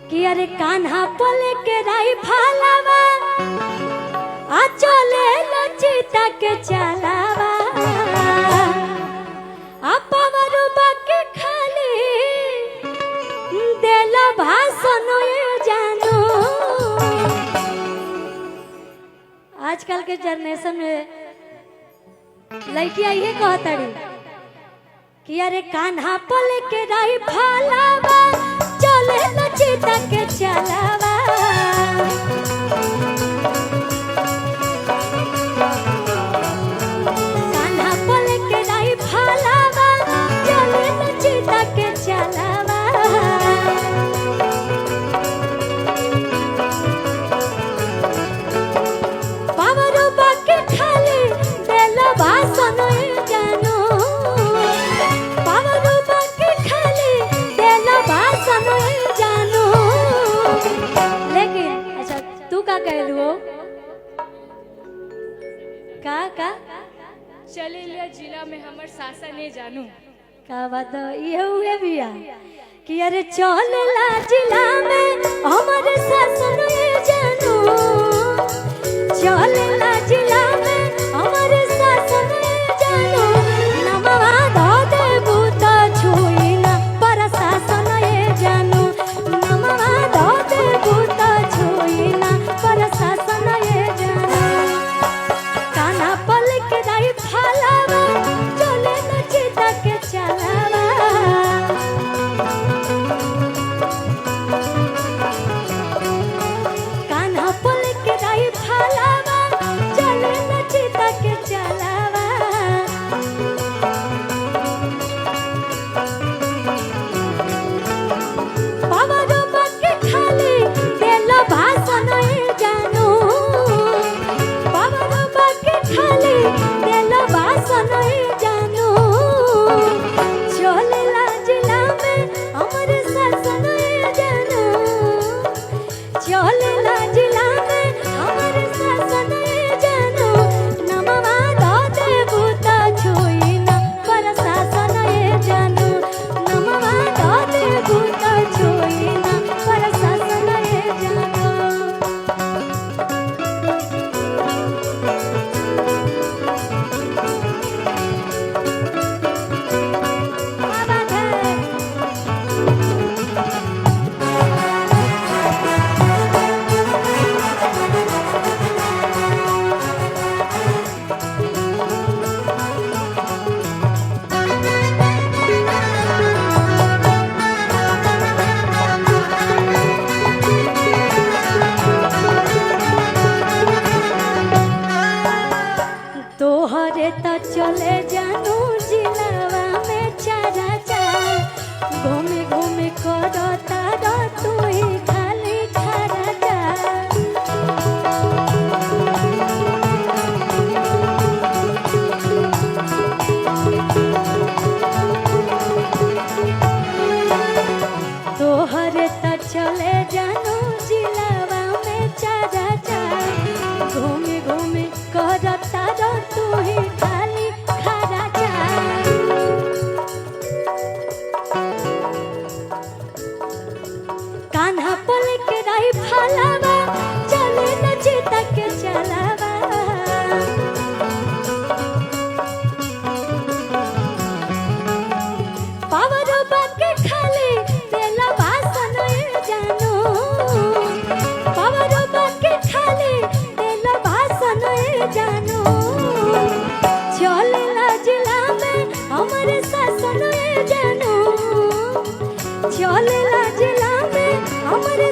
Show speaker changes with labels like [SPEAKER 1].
[SPEAKER 1] कि अरे कान्हा पले के राई फालावा आ चले लचिता के चलावा आ पवरु बाके खाली देला भाषण ये जानू। आजकल के जनरेशन में लड़कियां ये कहतड़ी कि अरे कान्हा पले के राई फालावा चले लचिता के चलावा। कान्हा पले के राई फालावा चले लचिता के चलावा। पावरो बाके खाली देला भाषण ये जानू। पावरो बाके खाली देला भाषण ये जानू। लेकिन अच्छा तू का कहलू हो का
[SPEAKER 2] चलेलिया जिला में हमर शासन ने जानू।
[SPEAKER 1] का बात ये हुए बिया कि अरे चलेला जिला में हमारे शासन ये जानू। चलेला जिला में हमारे शासन ये जानू। नमवा धो दे बूता छुई ना प्रशासन ये जानू। नमवा धो दे बूता छुई ना प्रशासन ये जानू। कान्हा पल के राई फालावा चले लचिता के चलावा। कान्हा पल के राई फालावा चले लचिता के चलावा। पावरो बाके खाली देला भाषण ये जानू। पावरो बाके खाली देला भाषण ये जानू। चलेला जिला में हमरे शासन ये जानू। चलेला जिला में हमरे शासन ये जानू। नमवा धो दे बूता छुई ना प्रशासन ये जानू। नमवा धो दे बूता छुई ना प्रशासन ये जानू। क्या बात है? तोहरे त चले जानू जिलावा में चारा चार। घूमे घूमे करो तारा तू ही खाली खारा चार। तोहरे त चले जानू जिलावा में चारा चार। घूमे घूमे कर तारा तू ही खाली खारा चार। कान्हा पल के राई फालावा चले लचिता के चलावा। पावरो बाके खाली देला भाषण ये जानू। पावरो बाके खाली देला भाषण ये जानू। चलेला जिला में हमारे शासन ये जानू। चलेला जिला में हमारे